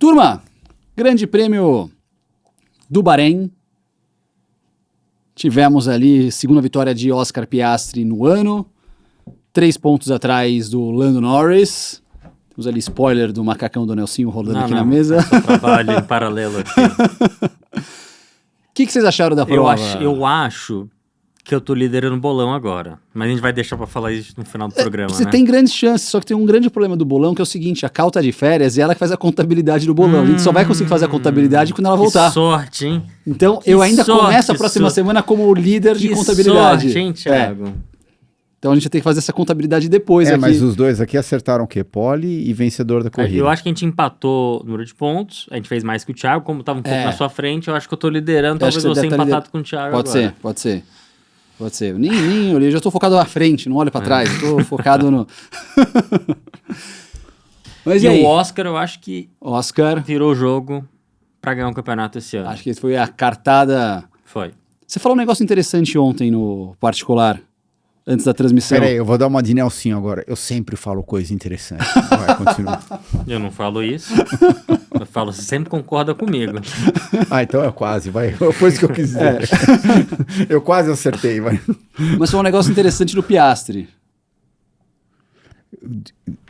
Turma, Grande Prêmio do Bahrein. Tivemos ali segunda vitória de Oscar Piastri no ano, 3 pontos atrás do Lando Norris. Temos ali spoiler do macacão do Nelsinho rolando aqui na mesa. Só trabalho em paralelo aqui. O que vocês acharam da prova? Eu acho que eu tô liderando o bolão agora. Mas a gente vai deixar pra falar isso no final do programa, Você né? tem grandes chances, só que tem um grande problema do bolão, que é o seguinte, a Cal tá de férias e ela que faz a contabilidade do bolão. A gente só vai conseguir fazer a contabilidade quando ela voltar. Que sorte, hein? Então, Que eu ainda sorte, começo a próxima semana como líder de contabilidade. Que sorte, hein, Thiago? Então a gente vai ter que fazer essa contabilidade depois aqui. Mas os dois aqui acertaram o quê? Pole e vencedor da corrida. Eu acho que a gente empatou o número de pontos, a gente fez mais que o Thiago, como tava um pouco na sua frente, eu acho que eu tô liderando, talvez você empatado com o Thiago agora. Pode ser. Eu nem olhei, eu já tô focado à frente, não olho pra trás, tô focado no... Mas e aí? O Oscar, eu acho que Oscar virou o jogo pra ganhar um campeonato esse ano. Acho que foi a cartada... Foi. Você falou um negócio interessante ontem no particular, antes da transmissão. Peraí, eu vou dar uma de Nelsinho agora. Eu sempre falo coisa interessante. Vai, continua. Eu não falo isso. Eu falo, você sempre concorda comigo. Então é quase, vai. Foi isso que eu quis dizer. Eu quase acertei, vai. Mas foi um negócio interessante do Piastri.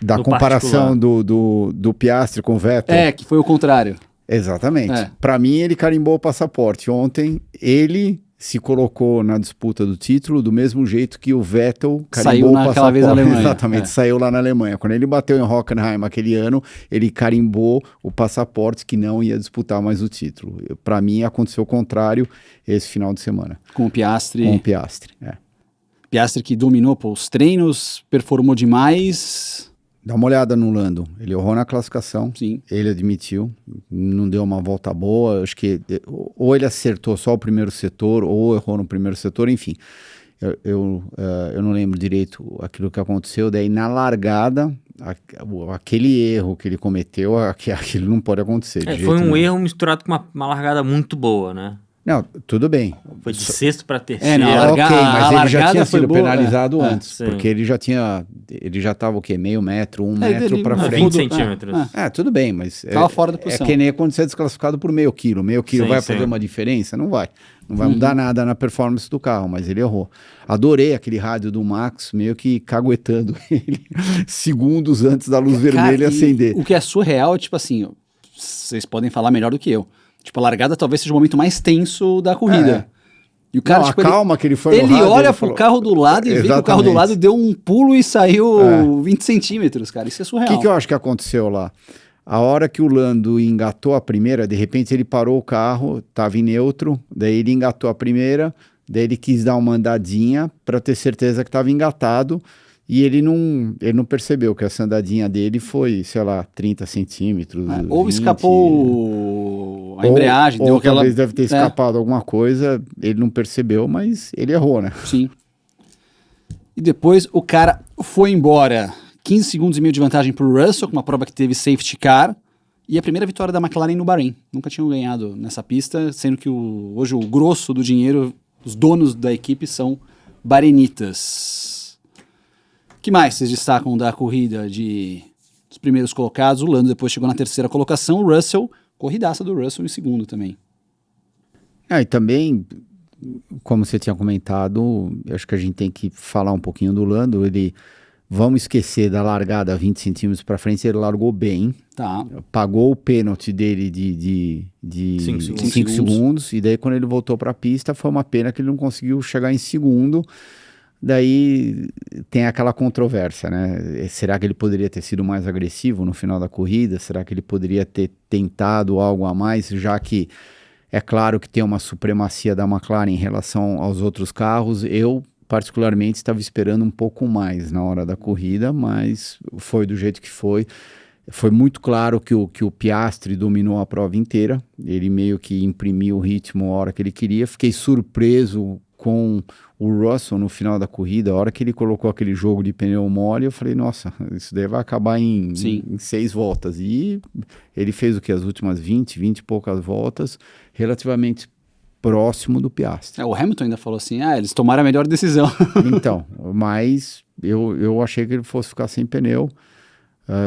Da No comparação do Piastri com o Vettel. Que foi o contrário. Exatamente. Para mim, ele carimbou o passaporte. Ontem, ele se colocou na disputa do título do mesmo jeito que o Vettel carimbou o passaporte. Vez na Alemanha. Exatamente, saiu lá na Alemanha. Quando ele bateu em Hockenheim aquele ano, ele carimbou o passaporte que não ia disputar mais o título. Para mim, aconteceu o contrário esse final de semana. Com o Piastri. Piastri que dominou os treinos, performou demais. Dá uma olhada no Lando. Ele errou na classificação. Sim. Ele admitiu. Não deu uma volta boa. Acho que ou ele acertou só o primeiro setor, ou errou no primeiro setor. Enfim, eu não lembro direito aquilo que aconteceu. Daí, na largada, aquele erro que ele cometeu, aquilo não pode acontecer. Foi um erro misturado com uma largada muito boa, né? Não, tudo bem. Foi de sexto para terceiro. Mas ele já tinha sido penalizado antes, sim. porque ele já estava o quê? Meio metro, 1 metro para frente. 20 centímetros. Tudo bem, mas estava fora da posição. É que nem quando você é desclasssificado por meio quilo. Meio quilo vai fazer uma diferença? Não vai. Não vai mudar nada na performance do carro, mas ele errou. Adorei aquele rádio do Max, meio que caguetando ele segundos antes da luz vermelha acender. O que é surreal é tipo assim, vocês podem falar melhor do que eu. Tipo, a largada talvez seja o momento mais tenso da corrida. E o cara, a calma que ele foi no rádio, rádio, olha pro carro do lado e vê que o carro do lado deu um pulo e saiu 20 centímetros, cara. Isso é surreal. O que eu acho que aconteceu lá? A hora que o Lando engatou a primeira, de repente ele parou o carro, estava em neutro, daí ele engatou a primeira, daí ele quis dar uma andadinha para ter certeza que estava engatado. E ele não percebeu que essa andadinha dele foi, sei lá, 30 centímetros. Ou 20, escapou a embreagem. Ou talvez deve ter escapado alguma coisa, ele não percebeu, mas ele errou, né? Sim. E depois o cara foi embora. 15 segundos e meio de vantagem para o Russell, com uma prova que teve safety car. E a primeira vitória da McLaren no Bahrein. Nunca tinham ganhado nessa pista, sendo que hoje o grosso do dinheiro, os donos da equipe são bahrenitas. O que mais vocês destacam da corrida dos primeiros colocados? O Lando depois chegou na terceira colocação, o Russell, corridaça do Russell em segundo também. E também, como você tinha comentado, eu acho que a gente tem que falar um pouquinho do Lando. Vamos esquecer da largada 20 centímetros para frente, ele largou bem. Tá. Pagou o pênalti dele de 5 segundos. E daí quando ele voltou para a pista, foi uma pena que ele não conseguiu chegar em segundo. Daí tem aquela controvérsia, né? Será que ele poderia ter sido mais agressivo no final da corrida? Será que ele poderia ter tentado algo a mais, já que é claro que tem uma supremacia da McLaren em relação aos outros carros? Eu, particularmente, estava esperando um pouco mais na hora da corrida, mas foi do jeito que foi. Foi muito claro que o Piastri dominou a prova inteira. Ele meio que imprimiu o ritmo a hora que ele queria. Fiquei surpreso com o Russell no final da corrida, a hora que ele colocou aquele jogo de pneu mole, eu falei, nossa, isso daí vai acabar em 6 voltas. E ele fez o que? As últimas 20 e poucas voltas, relativamente próximo do Piastri. O Hamilton ainda falou assim, eles tomaram a melhor decisão. Então, mas eu achei que ele fosse ficar sem pneu.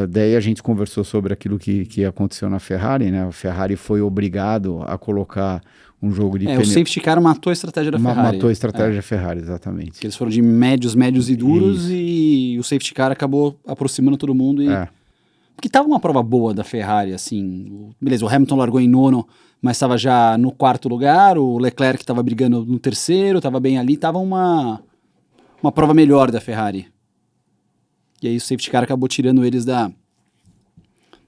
Daí a gente conversou sobre aquilo que aconteceu na Ferrari, né? A Ferrari foi obrigado a colocar um jogo de pneu. O safety car matou a estratégia da Ferrari. Matou a estratégia da Ferrari, exatamente. Eles foram de médios e duros e o safety car acabou aproximando todo mundo. Porque tava uma prova boa da Ferrari, assim. Beleza, o Hamilton largou em 9º, mas estava já no 4º lugar. O Leclerc estava brigando no 3º, estava bem ali. Tava uma prova melhor da Ferrari. E aí o safety car acabou tirando eles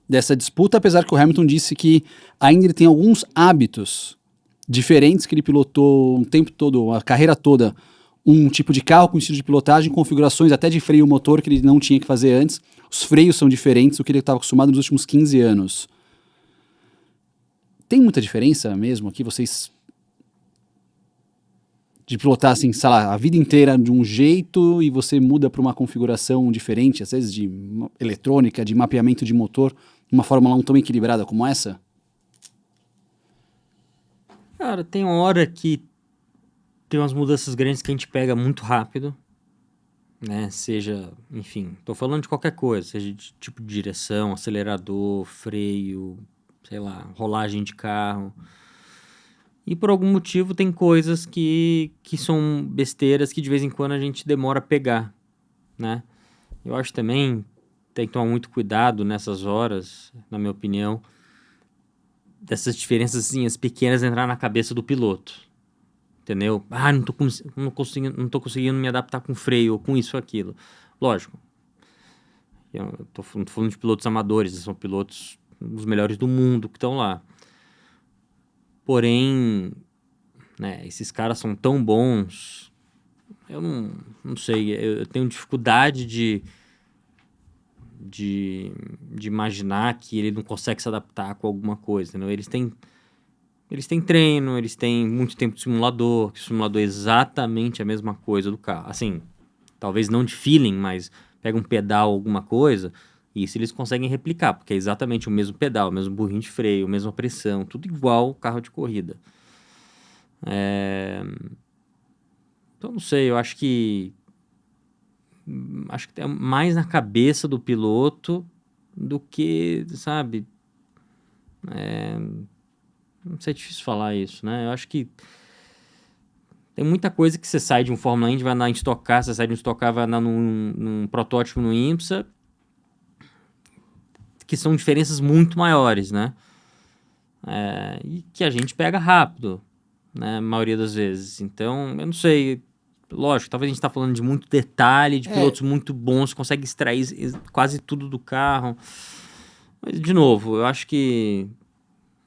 dessa disputa, apesar que o Hamilton disse que ainda ele tem alguns hábitos diferentes que ele pilotou um tempo todo, a carreira toda, um tipo de carro com estilo de pilotagem, configurações até de freio motor que ele não tinha que fazer antes. Os freios são diferentes do que ele estava acostumado nos últimos 15 anos. Tem muita diferença mesmo aqui, vocês... de pilotar, assim, sei lá, a vida inteira de um jeito e você muda para uma configuração diferente, às vezes de eletrônica, de mapeamento de motor, uma Fórmula 1 tão equilibrada como essa? Cara, tem hora que tem umas mudanças grandes que a gente pega muito rápido, né? Seja, enfim, tô falando de qualquer coisa, seja de tipo de direção, acelerador, freio, sei lá, rolagem de carro. E por algum motivo tem coisas que são besteiras que de vez em quando a gente demora a pegar, né? Eu acho também tem que tomar muito cuidado nessas horas, na minha opinião, dessas diferenças pequenas entrar na cabeça do piloto, entendeu? Não tô conseguindo me adaptar com freio ou com isso ou aquilo. Lógico, eu tô falando de pilotos amadores, são pilotos os melhores do mundo que estão lá. Porém, né, esses caras são tão bons, eu não sei, eu tenho dificuldade de imaginar que ele não consegue se adaptar com alguma coisa, entendeu? Eles têm treino, eles têm muito tempo de simulador, que o simulador é exatamente a mesma coisa do carro. Assim, talvez não de feeling, mas pega um pedal, alguma coisa... Isso eles conseguem replicar, porque é exatamente o mesmo pedal, o mesmo burrinho de freio, a mesma pressão, tudo igual ao carro de corrida. Então, não sei, eu acho que é mais na cabeça do piloto do que, sabe... Não sei, é difícil falar isso, né? Eu acho que tem muita coisa que você sai de um Fórmula 1, a gente vai andar em Stock Car, você sai de um Stock Car, vai andar num protótipo no IMSA, que são diferenças muito maiores, né? E que a gente pega rápido, né? A maioria das vezes. Então, eu não sei. Lógico, talvez a gente tá falando de muito detalhe, de pilotos muito bons, consegue extrair quase tudo do carro. Mas, de novo, eu acho que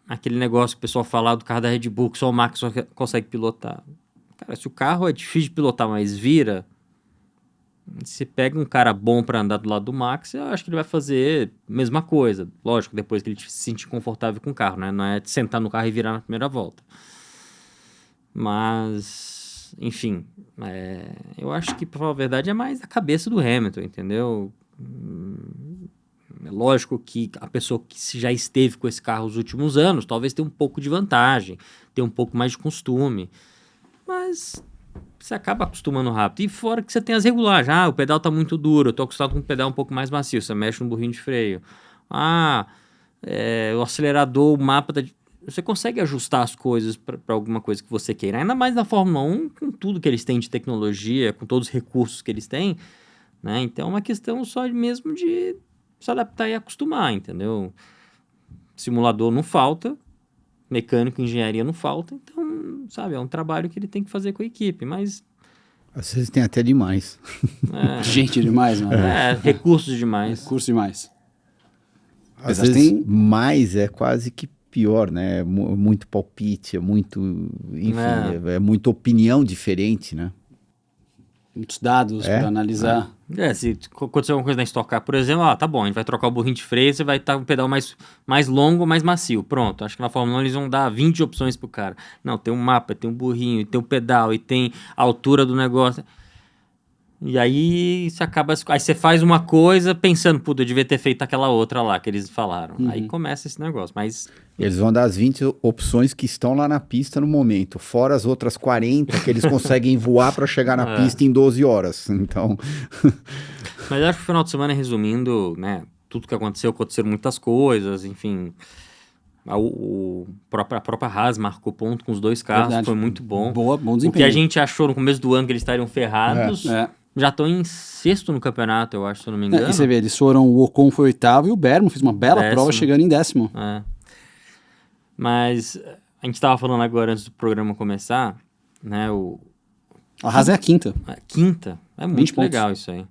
aquele negócio que o pessoal fala do carro da Red Bull, que só o Max só consegue pilotar. Cara, se o carro é difícil de pilotar, mas vira... Se pega um cara bom para andar do lado do Max, eu acho que ele vai fazer a mesma coisa. Lógico, depois que ele se sentir confortável com o carro, né? Não é sentar no carro e virar na primeira volta. Mas, enfim, eu acho que, pra falar a verdade, é mais a cabeça do Hamilton, entendeu? É lógico que a pessoa que já esteve com esse carro os últimos anos, talvez tenha um pouco de vantagem, tenha um pouco mais de costume. Mas... você acaba acostumando rápido. E fora que você tem as regulagens. O pedal tá muito duro, eu tô acostumado com um pedal um pouco mais macio. Você mexe no burrinho de freio. O acelerador, o mapa... Você consegue ajustar as coisas para alguma coisa que você queira. Ainda mais na Fórmula 1, com tudo que eles têm de tecnologia, com todos os recursos que eles têm, né? Então é uma questão só mesmo de se adaptar e acostumar, entendeu? Simulador não falta, mecânico, engenharia não falta, então, sabe, é um trabalho que ele tem que fazer com a equipe, mas... Às vezes tem até demais. Gente demais, mano. Recursos demais. Recursos demais. Às vezes mais é quase que pior, né? Muito palpite, enfim, é muita opinião diferente, né? Muitos dados para analisar. Se acontecer alguma coisa na Stock Car, por exemplo, tá bom, a gente vai trocar o burrinho de freio, você vai estar com um pedal mais longo, mais macio. Pronto, acho que na Fórmula 1 eles vão dar 20 opções pro cara. Não, tem um mapa, tem um burrinho, tem um pedal, e tem a altura do negócio. E aí você acaba... Aí você faz uma coisa pensando, eu devia ter feito aquela outra lá que eles falaram. Aí começa esse negócio, mas... Eles vão dar as 20 opções que estão lá na pista no momento, fora as outras 40 que eles conseguem voar para chegar na pista em 12 horas. Então... Mas acho que o final de semana, resumindo, né? tudo que aconteceram muitas coisas, enfim. A própria Haas marcou ponto com os 2 carros, Verdade. foi muito bom. Bom desempenho. O que a gente achou no começo do ano que eles estariam ferrados, já estão em 6º no campeonato, eu acho, se eu não me engano. E você vê, eles foram, o Ocon foi 8º e o Berman fez uma bela prova chegando em 10º. Mas a gente estava falando agora antes do programa começar, né, a Haas é a 5ª. A 5ª, é muito legal isso aí.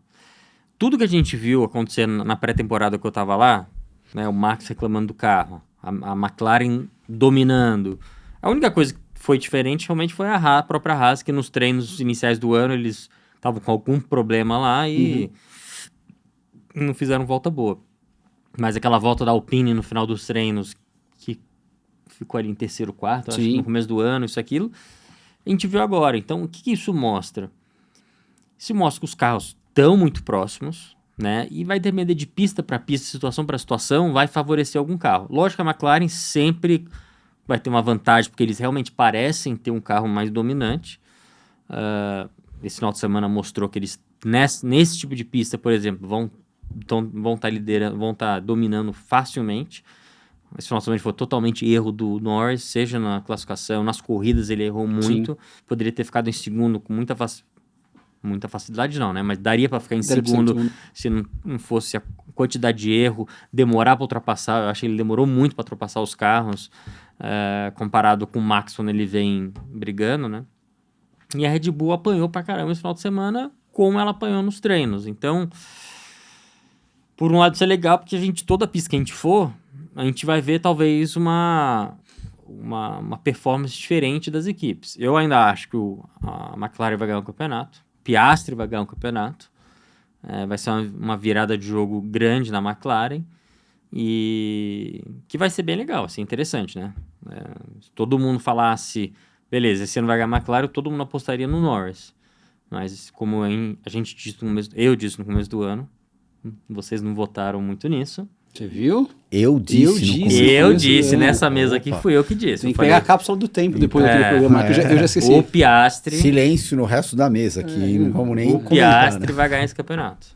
Tudo que a gente viu acontecer na pré-temporada que eu tava lá, né, o Max reclamando do carro, a McLaren dominando. A única coisa que foi diferente realmente foi a própria Haas, que nos treinos iniciais do ano eles estavam com algum problema lá e não fizeram volta boa. Mas aquela volta da Alpine no final dos treinos, que ficou ali em 3º, 4º, acho que no começo do ano, isso, aquilo, a gente viu agora. Então, o que isso mostra? Isso mostra que os carros estão muito próximos, né? E vai depender de pista para pista, situação para situação, vai favorecer algum carro. Lógico que a McLaren sempre vai ter uma vantagem, porque eles realmente parecem ter um carro mais dominante. Esse final de semana mostrou que eles, nesse tipo de pista, por exemplo, vão estar liderando, vão estar dominando facilmente. Esse final de semana foi totalmente erro do Norris, seja na classificação, nas corridas ele errou muito. Poderia ter ficado em segundo com muita facilidade não, né? Mas daria para ficar em segundo se não fosse a quantidade de erro, demorar para ultrapassar. Eu acho que ele demorou muito para ultrapassar os carros, comparado com o Max quando ele vem brigando, né? E a Red Bull apanhou pra caramba esse final de semana, como ela apanhou nos treinos. Então, por um lado isso é legal, porque toda pista que a gente for, a gente vai ver talvez uma performance diferente das equipes. Eu ainda acho que a McLaren vai ganhar o campeonato, Piastri vai ganhar o campeonato, vai ser uma virada de jogo grande na McLaren, e que vai ser bem legal, assim, interessante, né? Se todo mundo falasse, beleza, esse ano vai ganhar a McLaren, todo mundo apostaria no Norris. Mas como a gente disse eu disse no começo do ano, vocês não votaram muito nisso. Você viu? Eu disse nessa mesa aqui, fui eu que disse. Tem que pegar a cápsula do tempo depois daquele programa, que eu já esqueci. O Piastri... Silêncio no resto da mesa aqui, não vamos nem comentar. O Piastri vai ganhar esse campeonato.